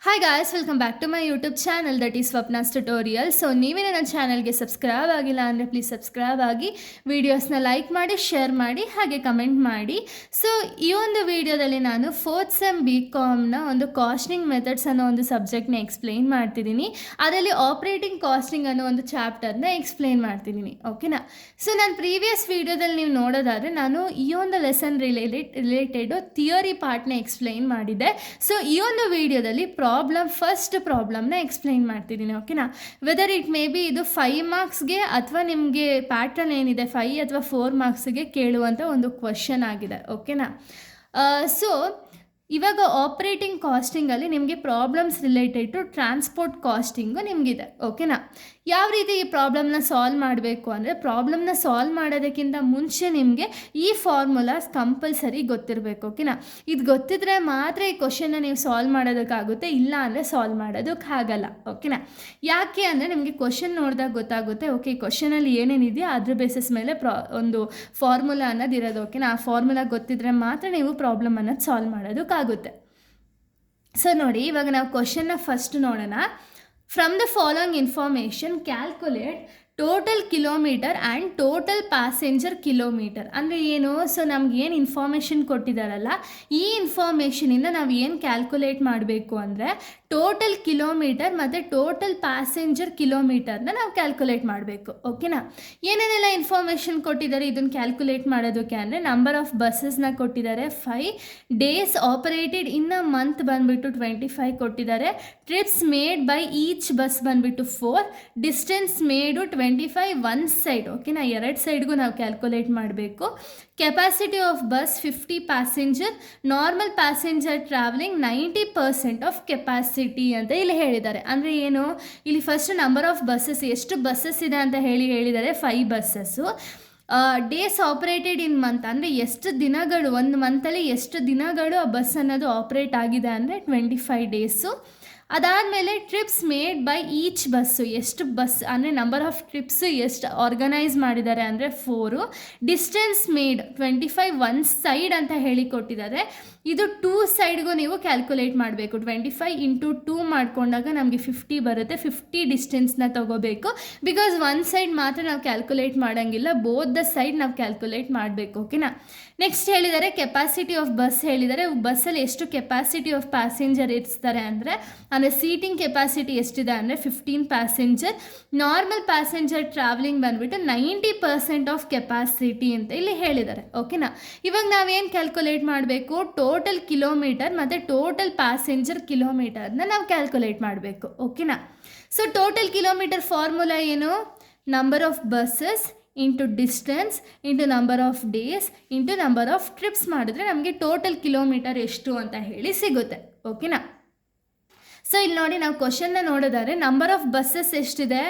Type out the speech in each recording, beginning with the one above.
Hi guys, welcome back to my YouTube channel that is Swapna's tutorial. So ನೀವೇ ನನ್ನ ಚಾನಲ್ಗೆ subscribe ಆಗಿಲ್ಲ ಅಂದರೆ ಪ್ಲೀಸ್ ಸಬ್ಸ್ಕ್ರೈಬ್ ಆಗಿ, ವೀಡಿಯೋಸ್ನ ಲೈಕ್ ಮಾಡಿ, ಶೇರ್ ಮಾಡಿ, ಹಾಗೆ ಕಮೆಂಟ್ ಮಾಡಿ. ಸೊ ಈ ಒಂದು ವಿಡಿಯೋದಲ್ಲಿ ನಾನು 4th ಸೆಮ್ BComನ ಒಂದು ಕಾಸ್ಟಿಂಗ್ ಮೆಥಡ್ಸ್ ಅನ್ನೋ ಒಂದು ಸಬ್ಜೆಕ್ಟ್ನ ಎಕ್ಸ್ಪ್ಲೈನ್ ಮಾಡ್ತಿದ್ದೀನಿ. ಅದರಲ್ಲಿ ಆಪ್ರೇಟಿಂಗ್ ಕಾಸ್ಟಿಂಗ್ ಅನ್ನೋ ಒಂದು ಚಾಪ್ಟರ್ನ ಎಕ್ಸ್ಪ್ಲೈನ್ ಮಾಡ್ತಿದ್ದೀನಿ. ಓಕೆನಾ? ಸೊ ನಾನು ಪ್ರೀವಿಯಸ್ ವಿಡಿಯೋದಲ್ಲಿ ನೀವು ನೋಡೋದಾದರೆ ನಾನು ಈ ಒಂದು ಲೆಸನ್ ರಿಲೇಟೆಡು ಥಿಯರಿ ಪಾರ್ಟ್ನ ಎಕ್ಸ್ಪ್ಲೈನ್ ಮಾಡಿದ್ದೆ. ಸೊ ಈ ಒಂದು ವಿಡಿಯೋದಲ್ಲಿ ಫಸ್ಟ್ ಪ್ರಾಬ್ಲಮ್ನ ಎಕ್ಸ್ಪ್ಲೈನ್ ಮಾಡ್ತಿದ್ದೀನಿ. ಓಕೆನಾ? ವೆದರ್ ಇಟ್ ಮೇ ಬಿ ಇದು 5 ಮಾರ್ಕ್ಸ್ಗೆ ಅಥವಾ ನಿಮಗೆ ಪ್ಯಾಟ್ರನ್ ಏನಿದೆ 5 ಅಥವಾ 4 ಮಾರ್ಕ್ಸ್ಗೆ ಕೇಳುವಂಥ ಒಂದು ಕ್ವಶನ್ ಆಗಿದೆ. ಓಕೆನಾ? ಸೊ ಇವಾಗ ಆಪ್ರೇಟಿಂಗ್ ಕಾಸ್ಟಿಂಗಲ್ಲಿ ನಿಮಗೆ problems related to transport costing ನಿಮಗಿದೆ. ಓಕೆನಾ? ಯಾವ ರೀತಿ ಈ ಪ್ರಾಬ್ಲಮ್ನ ಸಾಲ್ವ್ ಮಾಡಬೇಕು ಅಂದರೆ, ಪ್ರಾಬ್ಲಮ್ನ ಸಾಲ್ವ್ ಮಾಡೋದಕ್ಕಿಂತ ಮುಂಚೆ ನಿಮಗೆ ಈ ಫಾರ್ಮುಲಾಸ್ ಕಂಪಲ್ಸರಿ ಗೊತ್ತಿರಬೇಕು. ಓಕೆನಾ? ಇದು ಗೊತ್ತಿದ್ರೆ ಮಾತ್ರ ಈ ಕ್ವಶನ್ನ ನೀವು ಸಾಲ್ವ್ ಮಾಡೋದಕ್ಕಾಗುತ್ತೆ, ಇಲ್ಲ ಅಂದರೆ ಸಾಲ್ವ್ ಮಾಡೋದಕ್ಕಾಗಲ್ಲ. ಓಕೆನಾ? ಯಾಕೆ ಅಂದರೆ ನಿಮಗೆ ಕ್ವಶನ್ ನೋಡಿದಾಗ ಗೊತ್ತಾಗುತ್ತೆ, ಓಕೆ ಈ ಕ್ವಶನಲ್ಲಿ ಏನೇನಿದೆಯೋ ಅದ್ರ ಬೇಸಿಸ್ ಮೇಲೆ ಒಂದು ಫಾರ್ಮುಲಾ ಅನ್ನೋದು ಇರೋದು. ಓಕೆನಾ? ಆ ಫಾರ್ಮುಲಾ ಗೊತ್ತಿದ್ರೆ ಮಾತ್ರ ನೀವು ಪ್ರಾಬ್ಲಮ್ ಅನ್ನೋದು ಸಾಲ್ವ್ ಮಾಡೋದಕ್ಕಾಗುತ್ತೆ. ಸೊ ನೋಡಿ, ಇವಾಗ ನಾವು ಕ್ವಶನ್ನ ಫಸ್ಟ್ ನೋಡೋಣ. From the following information calculate total kilometre and total passenger kilometre ಅಂದರೆ ಏನು? ಸೊ ನಮ್ಗೆ ಏನು ಇನ್ಫಾರ್ಮೇಷನ್ ಕೊಟ್ಟಿದ್ದಾರಲ್ಲ, ಈ ಇನ್ಫಾರ್ಮೇಷನಿಂದ ನಾವು ಏನು ಕ್ಯಾಲ್ಕುಲೇಟ್ ಮಾಡಬೇಕು ಅಂದರೆ ಟೋಟಲ್ ಕಿಲೋಮೀಟರ್ ಮತ್ತು ಟೋಟಲ್ ಪ್ಯಾಸೆಂಜರ್ ಕಿಲೋಮೀಟರ್ನ ನಾವು ಕ್ಯಾಲ್ಕುಲೇಟ್ ಮಾಡಬೇಕು. ಓಕೆನಾ? ಏನೇನೆಲ್ಲ ಇನ್ಫಾರ್ಮೇಷನ್ ಕೊಟ್ಟಿದ್ದಾರೆ ಇದನ್ನು ಕ್ಯಾಲ್ಕುಲೇಟ್ ಮಾಡೋದಕ್ಕೆ ಅಂದರೆ, ನಂಬರ್ ಆಫ್ ಬಸ್ಸಸ್ನ ಕೊಟ್ಟಿದ್ದಾರೆ 5, days operated in a month ಬಂದುಬಿಟ್ಟು 25 ಕೊಟ್ಟಿದ್ದಾರೆ, trips made by each bus ಬಂದುಬಿಟ್ಟು 4, ಡಿಸ್ಟೆನ್ಸ್ ಮೇಡು 25 ಒನ್ ಸೈಡ್. ಓಕೆನಾ? 2 ಸೈಡ್ಗೂ ನಾವು ಕ್ಯಾಲ್ಕುಲೇಟ್ ಮಾಡಬೇಕು. Capacity of bus 50 passenger, normal passenger travelling 90% of capacity ಅಂತ ಇಲ್ಲಿ ಹೇಳಿದ್ದಾರೆ. ಅಂದರೆ ಏನು? ಇಲ್ಲಿ ಫಸ್ಟ್ ನಂಬರ್ ಆಫ್ ಬಸ್ಸಸ್, ಎಷ್ಟು ಬಸ್ಸಸ್ ಇದೆ ಅಂತ ಹೇಳಿದ್ದಾರೆ, 5 ಬಸ್ಸಸ್ಸು. ಡೇಸ್ ಆಪ್ರೇಟೆಡ್ ಇನ್ ಮಂತ್ ಅಂದರೆ ಎಷ್ಟು ದಿನಗಳು, ಒಂದು ಮಂತಲ್ಲಿ ಎಷ್ಟು ದಿನಗಳು ಆ ಬಸ್ ಅನ್ನೋದು ಆಪ್ರೇಟ್ ಆಗಿದೆ ಅಂದರೆ 25 ಡೇಸು. ಅದಾದಮೇಲೆ trips made by each bus, ಎಷ್ಟು ಬಸ್ ಅಂದರೆ ನಂಬರ್ ಆಫ್ ಟ್ರಿಪ್ಸು ಎಷ್ಟು ಆರ್ಗನೈಸ್ ಮಾಡಿದ್ದಾರೆ ಅಂದರೆ 4. ಡಿಸ್ಟೆನ್ಸ್ ಮೇಡ್ 25 ಒನ್ ಸೈಡ್ ಅಂತ ಹೇಳಿಕೊಟ್ಟಿದ್ದಾರೆ. ಇದು 2 ಸೈಡ್ಗೂ ನೀವು ಕ್ಯಾಲ್ಕುಲೇಟ್ ಮಾಡಬೇಕು. 25 ಇಂಟು 2 ಮಾಡಿಕೊಂಡಾಗ ನಮಗೆ 50 ಬರುತ್ತೆ. 50 ಡಿಸ್ಟೆನ್ಸ್ನ ತೊಗೋಬೇಕು. ಬಿಕಾಸ್ ಒನ್ ಸೈಡ್ ಮಾತ್ರ ನಾವು ಕ್ಯಾಲ್ಕುಲೇಟ್ ಮಾಡೋಂಗಿಲ್ಲ, ಬೋತ್ ದ ಸೈಡ್ ನಾವು ಕ್ಯಾಲ್ಕುಲೇಟ್ ಮಾಡಬೇಕು. ಓಕೆನಾ? ನೆಕ್ಸ್ಟ್ ಹೇಳಿದ್ದಾರೆ ಕೆಪಾಸಿಟಿ ಆಫ್ ಬಸ್ ಹೇಳಿದ್ದಾರೆ. ಬಸ್ಸಲ್ಲಿ ಎಷ್ಟು ಕೆಪಾಸಿಟಿ ಆಫ್ ಪ್ಯಾಸೆಂಜರ್ ಇರಿಸ್ತಾರೆ ಅಂದರೆ ಸೀಟಿಂಗ್ ಕೆಪಾಸಿಟಿ ಎಷ್ಟಿದೆ ಅಂದರೆ 15 ಪ್ಯಾಸೆಂಜರ್. ನಾರ್ಮಲ್ ಪ್ಯಾಸೆಂಜರ್ ಟ್ರಾವೆಲಿಂಗ್ ಬಂದುಬಿಟ್ಟು 90% ಆಫ್ ಕೆಪಾಸಿಟಿ ಅಂತ ಇಲ್ಲಿ ಹೇಳಿದ್ದಾರೆ. ಓಕೆನಾ? ಇವಾಗ ನಾವೇನು ಕ್ಯಾಲ್ಕುಲೇಟ್ ಮಾಡಬೇಕು? ಟೋಟಲ್ ಕಿಲೋಮೀಟರ್ ಮತ್ತು ಟೋಟಲ್ ಪ್ಯಾಸೆಂಜರ್ ಕಿಲೋಮೀಟರ್ನ ನಾವು ಕ್ಯಾಲ್ಕುಲೇಟ್ ಮಾಡಬೇಕು. ಓಕೆನಾ? ಸೊ ಟೋಟಲ್ ಕಿಲೋಮೀಟರ್ ಫಾರ್ಮುಲಾ ಏನು? Number of buses into distance into number of days into number of trips ಮಾಡಿದ್ರೆ ನಮಗೆ ಟೋಟಲ್ ಕಿಲೋಮೀಟರ್ ಎಷ್ಟು ಅಂತ ಹೇಳಿ ಸಿಗುತ್ತೆ. ಓಕೆನಾ? ಸೊ ಇಲ್ಲಿ ನೋಡಿ, ನಾವು ಕ್ವಶನ್ನ ನೋಡೋದಾದ್ರೆ ನಂಬರ್ ಆಫ್ ಬಸ್ಸಸ್ ಎಷ್ಟಿದೆ?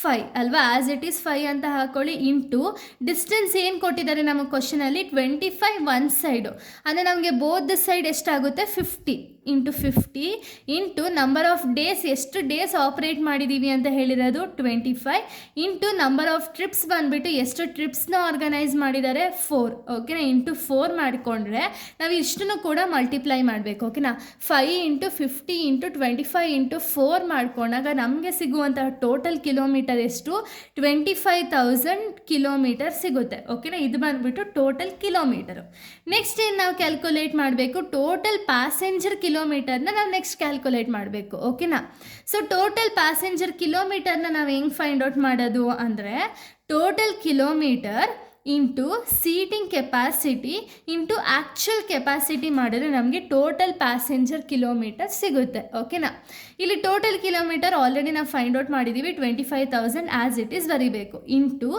5 ಅಲ್ವಾ? ಆ್ಯಸ್ ಇಟ್ ಈಸ್ 5 ಅಂತ ಹಾಕೊಳ್ಳಿ. ಇಂಟು ಡಿಸ್ಟೆನ್ಸ್ ಏನು ಕೊಟ್ಟಿದ್ದಾರೆ ನಮ್ಮ ಕ್ವಶನಲ್ಲಿ 25 ಒನ್ ಸೈಡು ಅಂದರೆ ನಮಗೆ ಬೋತ್ ಸೈಡ್ ಎಷ್ಟಾಗುತ್ತೆ? 50 into 50 into number of days, ಎಷ್ಟು ಡೇಸ್ ಆಪ್ರೇಟ್ ಮಾಡಿದ್ದೀವಿ ಅಂತ ಹೇಳಿರೋದು 25 ಇಂಟು ನಂಬರ್ ಆಫ್ ಟ್ರಿಪ್ಸ್ ಬಂದುಬಿಟ್ಟು ಎಷ್ಟು ಟ್ರಿಪ್ಸ್ನ ಆರ್ಗನೈಸ್ ಮಾಡಿದ್ದಾರೆ 4. ಓಕೆನಾ? ಇಂಟು 4 ಮಾಡಿಕೊಂಡ್ರೆ ನಾವು ಇಷ್ಟನ್ನು ಕೂಡ ಮಲ್ಟಿಪ್ಲೈ ಮಾಡಬೇಕು. ಓಕೆನಾ? 5 ಇಂಟು 50 ಇಂಟು 25 ಇಂಟು 4 ಮಾಡಿಕೊಂಡಾಗ ನಮಗೆ ಸಿಗುವಂತಹ ಟೋಟಲ್ ಕಿಲೋಮೀಟರ್ ಎಷ್ಟು? 25,000 ಕಿಲೋಮೀಟರ್ ಸಿಗುತ್ತೆ. ಓಕೆನಾ? ಇದು ಬಂದುಬಿಟ್ಟು ಟೋಟಲ್ ಕಿಲೋಮೀಟರು. ನೆಕ್ಸ್ಟ್ ಏನು ನಾವು ಕ್ಯಾಲ್ಕುಲೇಟ್ ಮಾಡಬೇಕು? ಟೋಟಲ್ ಪ್ಯಾಸೆಂಜರ್ ಕಿಲೋಮೀಟರ್ನ ನಾವು ನೆಕ್ಸ್ಟ್ ಕ್ಯಾಲ್ಕುಲೇಟ್ ಮಾಡಬೇಕು. ಓಕೆನಾ? ಸೊ ಟೋಟಲ್ ಪ್ಯಾಸೆಂಜರ್ ಕಿಲೋಮೀಟರ್ನ ನಾವು ಹೆಂಗೆ ಫೈಂಡ್ ಔಟ್ ಮಾಡೋದು ಅಂದರೆ, total kilometre into seating capacity into actual capacity ಮಾಡಿದ್ರೆ ನಮಗೆ ಟೋಟಲ್ ಪ್ಯಾಸೆಂಜರ್ ಕಿಲೋಮೀಟರ್ ಸಿಗುತ್ತೆ. ಓಕೆನಾ? ಇಲ್ಲಿ ಟೋಟಲ್ ಕಿಲೋಮೀಟರ್ ಆಲ್ರೆಡಿ ನಾವು ಫೈಂಡ್ ಔಟ್ ಮಾಡಿದ್ದೀವಿ, 25,000 ಆ್ಯಸ್ ಇಟ್ ಈಸ್ ಬರೀಬೇಕು. ಇಂಟು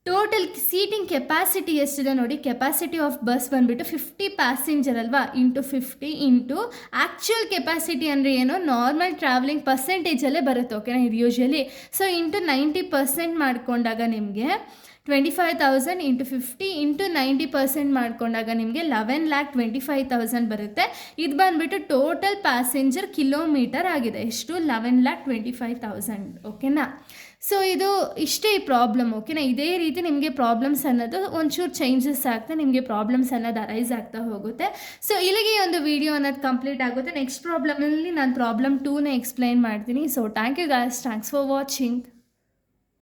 ಟೋಟಲ್ ಸೀಟಿಂಗ್ ಕೆಪಾಸಿಟಿ ಎಷ್ಟಿದೆ ನೋಡಿ, ಕೆಪಾಸಿಟಿ ಆಫ್ ಬಸ್ ಬಂದುಬಿಟ್ಟು 50 ಪ್ಯಾಸೆಂಜರ್ ಅಲ್ವಾ? ಇಂಟು 50 ಇಂಟು ಆ್ಯಕ್ಚುಯಲ್ ಕೆಪಾಸಿಟಿ ಅಂದರೆ ಏನು? ನಾರ್ಮಲ್ ಟ್ರಾವೆಲಿಂಗ್ ಪರ್ಸೆಂಟೇಜಲ್ಲೇ ಬರುತ್ತೆ. ಓಕೆನಾ? ಇದು ಯೂಶ್ವಲಿ. ಸೊ ಇಂಟು 90% ಮಾಡಿಕೊಂಡಾಗ ನಿಮಗೆ 25,000 ಇಂಟು 50 ಇಂಟು 90% ಮಾಡಿಕೊಂಡಾಗ ನಿಮಗೆ 11,25,000 ಬರುತ್ತೆ. ಇದು ಬಂದುಬಿಟ್ಟು ಟೋಟಲ್ ಪ್ಯಾಸೆಂಜರ್ ಕಿಲೋಮೀಟರ್ ಆಗಿದೆ. ಎಷ್ಟು? 11,25,000. ಓಕೆನಾ? ಸೊ ಇದು ಇಷ್ಟೇ ಈ ಪ್ರಾಬ್ಲಮ್, ಓಕೆನಾ. ಇದೇ ರೀತಿ ನಿಮಗೆ ಪ್ರಾಬ್ಲಮ್ಸ್ ಅನ್ನೋದು ಒಂಚೂರು ಚೇಂಜಸ್ ಆಗ್ತಾ ನಿಮಗೆ ಪ್ರಾಬ್ಲಮ್ಸ್ ಅನ್ನೋದು ಅರೈಸ್ ಆಗ್ತಾ ಹೋಗುತ್ತೆ. ಸೊ ಇಲ್ಲಿಗೆ ಈ ಒಂದು ವಿಡಿಯೋ ಅನ್ನೋದು ಕಂಪ್ಲೀಟ್ ಆಗುತ್ತೆ. ನೆಕ್ಸ್ಟ್ ಪ್ರಾಬ್ಲಮಲ್ಲಿ ನಾನು ಪ್ರಾಬ್ಲಮ್ 2ನೇ ಎಕ್ಸ್ಪ್ಲೈನ್ ಮಾಡ್ತೀನಿ. So thank you guys, thanks for watching.